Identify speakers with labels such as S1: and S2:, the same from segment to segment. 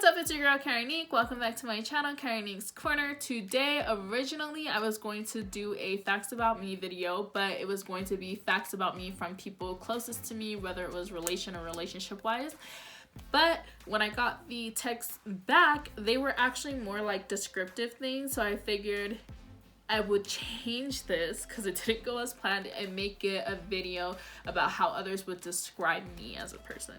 S1: what's up? It's your girl Karanique. Welcome back to my channel, Karanique's Corner. Today, originally, I was going to do a facts about me video, but it was going to be facts about me from people closest to me, whether it was relation or relationship wise. But when I got the text back, they were actually more like descriptive things, so I figured I would change this because it didn't go as planned and make it a video about how others would describe me as a person.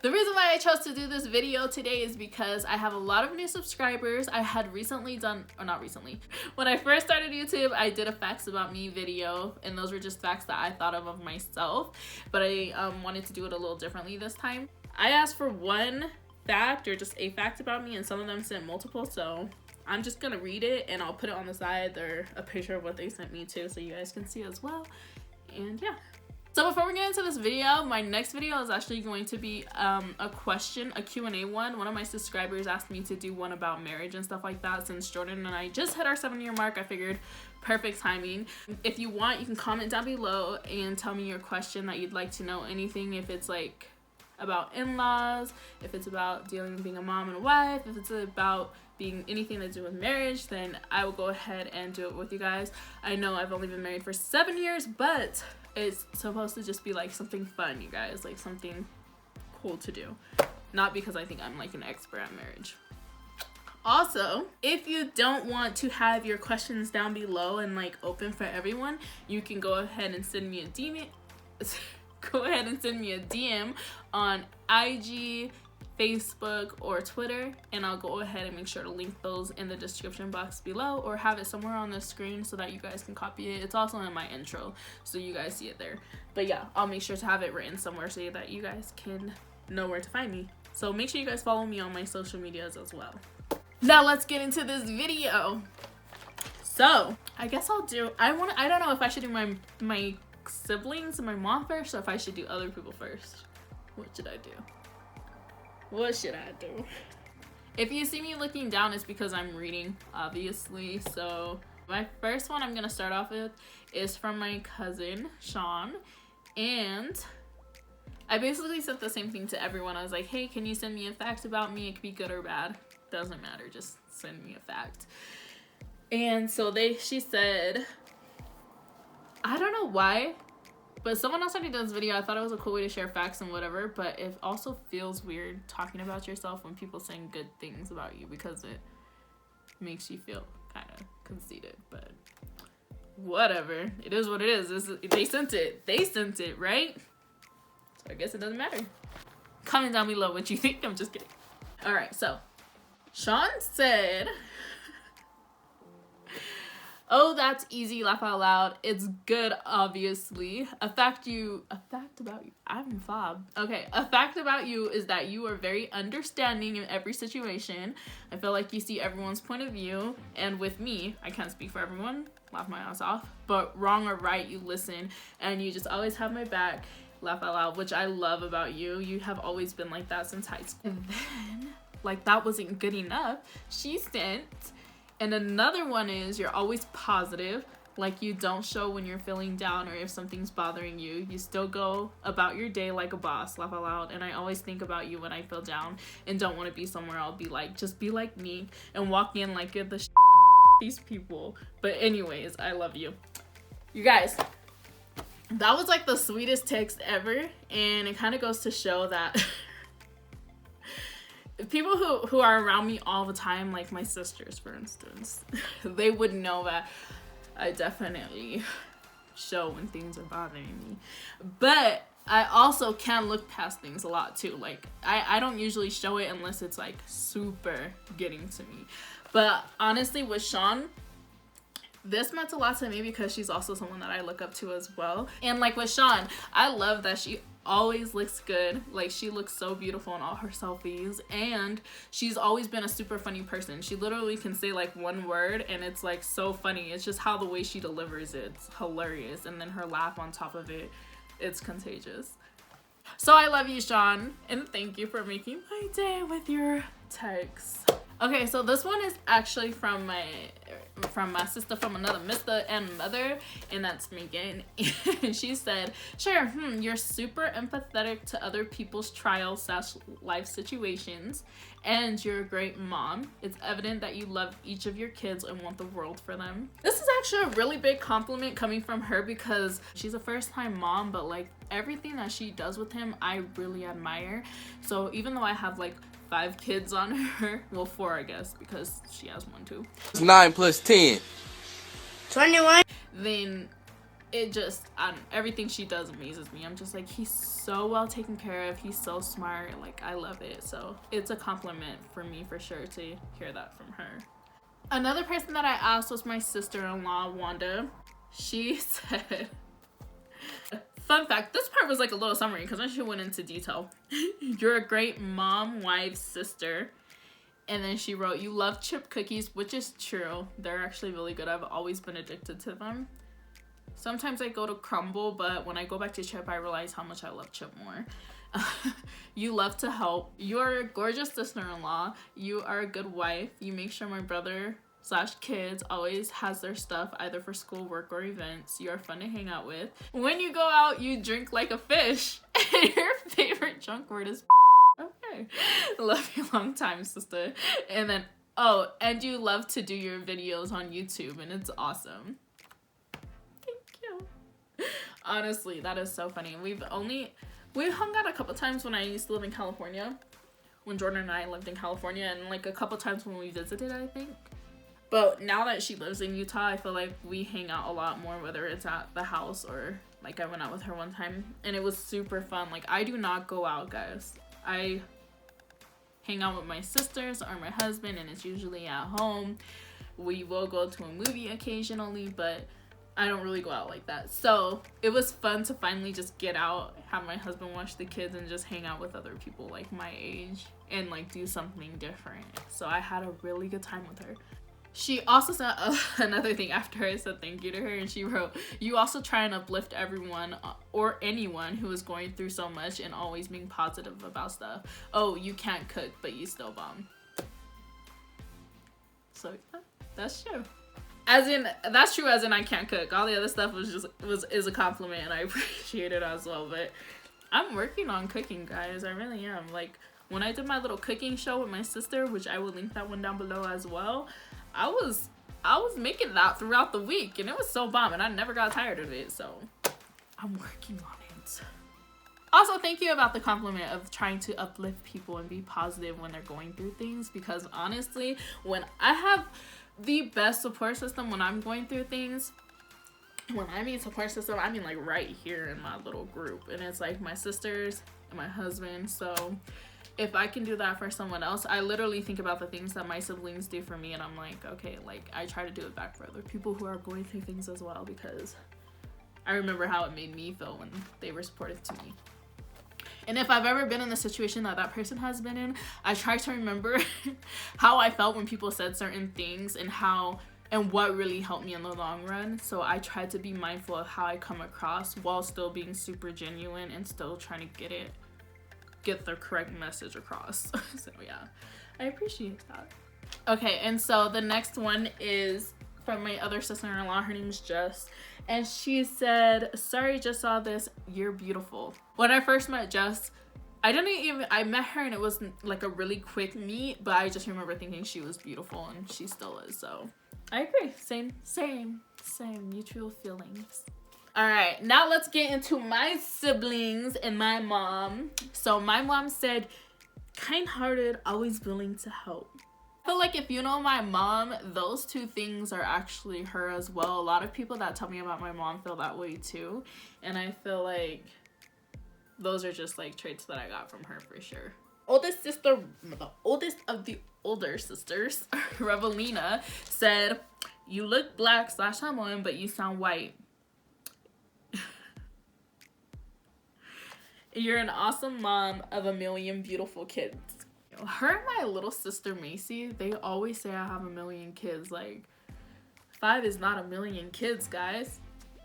S1: The reason why I chose to do this video today is because I have a lot of new subscribers. I had recently done, or not recently, when I first started YouTube, I did a facts about me video, and those were just facts that I thought of myself, but I wanted to do it a little differently this time. I asked for one fact or just a fact about me, and some of them sent multiple, so I'm just gonna read it and I'll put it on the side or a picture of what they sent me too, so you guys can see as well. And yeah. So before we get into this video, my next video is actually going to be a Q&A one. One of my subscribers asked me to do one about marriage and stuff like that. Since Jordan and I just hit our 7-year mark, I figured perfect timing. If you want, you can comment down below and tell me your question that you'd like to know. Anything, if it's like about in-laws, if it's about being a mom and a wife, if it's about being anything to do with marriage, then I will go ahead and do it with you guys. I know I've only been married for 7 years, but it's supposed to just be like something fun, you guys, like something cool to do, not because I think I'm like an expert at marriage. Also, if you don't want to have your questions down below and like open for everyone, you can go ahead and send me a DM. Go ahead and send me a DM on IG, Facebook, or Twitter, and I'll go ahead and make sure to link those in the description box below or have it somewhere on the screen so that you guys can copy it. It's also in my intro, so you guys see it there. But yeah, I'll make sure to have it written somewhere so that you guys can know where to find me. So make sure you guys follow me on my social medias as well. Now let's get into this video. So I guess I'll do, I don't know if I should do my siblings and my mom first, or if I should do other people first. What should I do? What should I do? If you see me looking down, it's because I'm reading, obviously. So my first one I'm gonna start off with is from my cousin Sean, and I basically said the same thing to everyone. I was like, hey, can you send me a fact about me? It could be good or bad, doesn't matter, just send me a fact. And so she said, I don't know why, but someone else already did this video. I thought it was a cool way to share facts and whatever, but it also feels weird talking about yourself when people saying good things about you because it makes you feel kind of conceited, but whatever. It is what it is. They sent it, right? So I guess it doesn't matter. Comment down below what you think. I'm just kidding. All right, so Sean said, oh, that's easy, laugh out loud. It's good, obviously. A fact about you. I'm Fob. Okay, a fact about you is that you are very understanding in every situation. I feel like you see everyone's point of view. And with me, I can't speak for everyone, laugh my ass off. But wrong or right, you listen. And you just always have my back, laugh out loud, which I love about you. You have always been like that since high school. And then, like that wasn't good enough, she sent, and another one is you're always positive, like you don't show when you're feeling down or if something's bothering you. You still go about your day like a boss, laugh out loud. And I always think about you when I feel down and don't want to be somewhere. I'll be like, just be like me and walk in like you're the these people. But anyways, I love you. You guys, that was like the sweetest text ever, and it kind of goes to show that people who are around me all the time, like my sisters for instance, they would know that I definitely show when things are bothering me, but I also can look past things a lot too. Like I don't usually show it unless it's like super getting to me. But honestly, with Sean, this meant a lot to me because she's also someone that I look up to as well. And like with Sean, I love that she always looks good. Like she looks so beautiful in all her selfies, and she's always been a super funny person. She literally can say like one word and it's like so funny. It's just how the way she delivers it, it's hilarious, and then her laugh on top of it, it's contagious. So I love you, Sean, and thank you for making my day with your text. Okay, so this one is actually from my sister from another mister and mother, and that's Megan. And she said, sure, you're super empathetic to other people's trials / life situations, and you're a great mom. It's evident that you love each of your kids and want the world for them. This is actually a really big compliment coming from her because she's a first-time mom, but like everything that she does with him I really admire. So even though I have like 5 kids on her, well 4 I guess because she has one too.
S2: It's 9 plus 10.
S3: 21.
S1: Then it just, everything she does amazes me. I'm just like, he's so well taken care of, he's so smart, like I love it. So it's a compliment for me for sure to hear that from her. Another person that I asked was my sister-in-law Wanda. She said, fun fact, this part was like a little summary because then she went into detail. You're a great mom, wife, sister. And then she wrote, you love chip cookies, which is true. They're actually really good. I've always been addicted to them. Sometimes I go to crumble, but when I go back to chip, I realize how much I love chip more. You love to help. You're a gorgeous sister-in-law. You are a good wife. You make sure my brother / kids always has their stuff either for school, work, or events. You are fun to hang out with. When you go out, you drink like a fish. And your favorite junk word is okay. Love you long time, sister. And then, oh, and you love to do your videos on YouTube, and it's awesome. Thank you. Honestly, that is so funny. We hung out a couple times when I used to live in California. When Jordan and I lived in California, and like a couple times when we visited, I think. But now that she lives in Utah, I feel like we hang out a lot more, whether it's at the house or like I went out with her one time, and it was super fun. Like I do not go out, guys. I hang out with my sisters or my husband, and it's usually at home. We will go to a movie occasionally, but I don't really go out like that. So it was fun to finally just get out, have my husband watch the kids, and just hang out with other people like my age and like do something different. So I had a really good time with her. She also sent another thing after I said thank you to her, and she wrote, you also try and uplift everyone or anyone who is going through so much and always being positive about stuff. Oh, you can't cook, but you still bomb. So yeah, that's true. As in, that's true as in I can't cook. All the other stuff is a compliment, and I appreciate it as well. But I'm working on cooking, guys. I really am. Like when I did my little cooking show with my sister, which I will link that one down below as well, I was making that throughout the week, and it was so bomb, and I never got tired of it. So I'm working on it. Also, thank you about the compliment of trying to uplift people and be positive when they're going through things, because honestly, when I have the best support system when I'm going through things, when I mean support system, I mean like right here in my little group, and it's like my sisters and my husband. So if I can do that for someone else, I literally think about the things that my siblings do for me, and I'm like, okay, like I try to do it back for other people who are going through things as well, because I remember how it made me feel when they were supportive to me. And if I've ever been in the situation that that person has been in, I try to remember how I felt when people said certain things and what really helped me in the long run. So I try to be mindful of how I come across while still being super genuine and still trying to get the correct message across. So yeah, I appreciate that. Okay, and so the next one is from my other sister-in-law. Her name's Jess, and she said, sorry, just saw this, you're beautiful. When I first met Jess, I met her and it was like a really quick meet, but I just remember thinking she was beautiful, and she still is. So I agree. Same mutual feelings. All right, now let's get into my siblings and my mom. So my mom said, kind-hearted, always willing to help. I feel like if you know my mom, those two things are actually her as well. A lot of people that tell me about my mom feel that way too, and I feel like those are just like traits that I got from her for sure. Oldest sister, the oldest of the older sisters, Revelina, said, you look black / Samoan, but you sound white. You're an awesome mom of a million beautiful kids. Her and my little sister Macy, they always say I have a million kids. Like 5 is not a million kids, guys.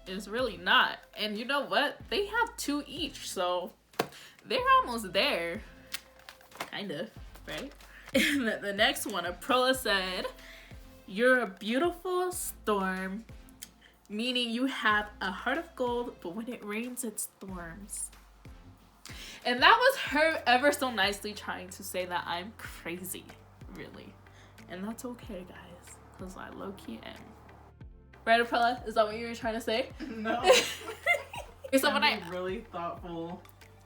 S1: It's really not. And you know what? They have 2 each, so they're almost there. Kind of, right? And then the next one, Aprola said, "You're a beautiful storm, meaning you have a heart of gold, but when it rains, it storms." And that was her ever so nicely trying to say that I'm crazy, really. And that's okay, guys, because I low-key am. Right, Aprola? Is that what you were trying to say?
S2: No.
S1: So when I
S2: really thoughtful,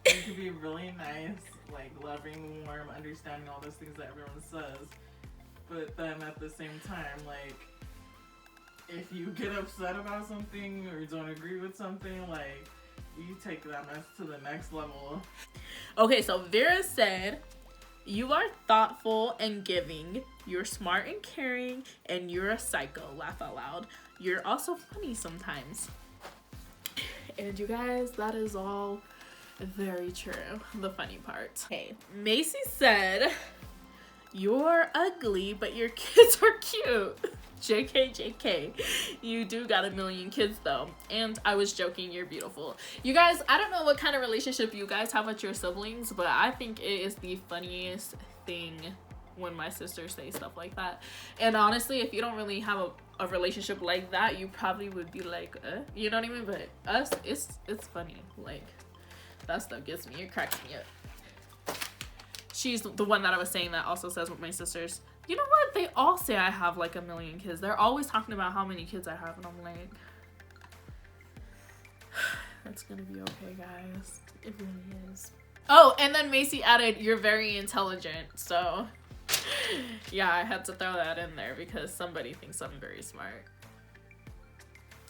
S2: you can be really nice, like loving, warm, understanding all those things that everyone says. But then at the same time, like, if you get upset about something or don't agree with something, like, you take that mess to the next level.
S1: Okay, so Vera said, "You are thoughtful and giving. You're smart and caring, and you're a psycho." Laugh out loud. "You're also funny sometimes." And you guys, that is all very true. The funny part. Okay, Macy said, "You're ugly, but your kids are cute." JK, JK. You do got a million kids though. And I was joking, you're beautiful. You guys, I don't know what kind of relationship you guys have with your siblings, but I think it is the funniest thing when my sisters say stuff like that. And honestly, if you don't really have a relationship like that, you probably would be like, you know what I mean? But us, it's funny. Like, that stuff gets me. It cracks me up. She's the one that I was saying that also says with my sisters, "You know what? They all say I have like a million kids. They're always talking about how many kids I have." And I'm like, it's gonna be okay, guys. It really is. Oh, and then Macy added, "You're very intelligent." So yeah, I had to throw that in there because somebody thinks I'm very smart.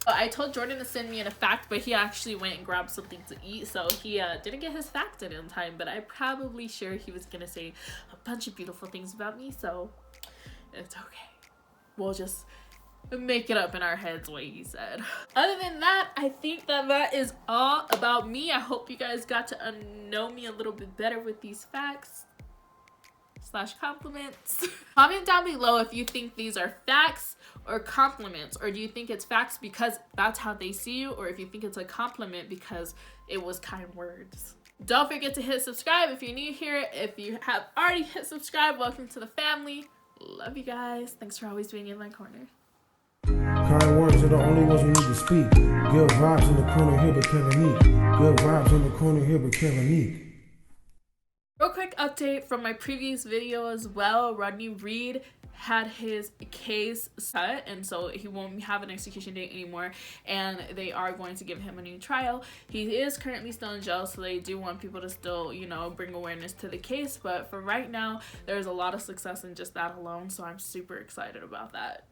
S1: I told Jordan to send me in a fact, but he actually went and grabbed something to eat, so he didn't get his fact in time, but I'm probably sure he was gonna say a bunch of beautiful things about me, so it's okay. We'll just make it up in our heads what he said. Other than that, I think that is all about me. I hope you guys got to know me a little bit better with these facts / compliments. Comment down below if you think these are facts or compliments, or do you think it's facts because that's how they see you, or if you think it's a compliment because it was kind words. Don't forget to hit subscribe if you're new here. If you have already hit subscribe, welcome to the family. Love you guys. Thanks for always being in my corner.
S4: Kind words are the only ones we need to speak. Good vibes in the corner here, but Karanique. Good vibes in the corner here, but Karanique.
S1: Real quick update from my previous video as well. Rodney Reed had his case set, and so he won't have an execution date anymore, and they are going to give him a new trial. He is currently still in jail, so they do want people to still, you know, bring awareness to the case, but for right now there's a lot of success in just that alone, so I'm super excited about that.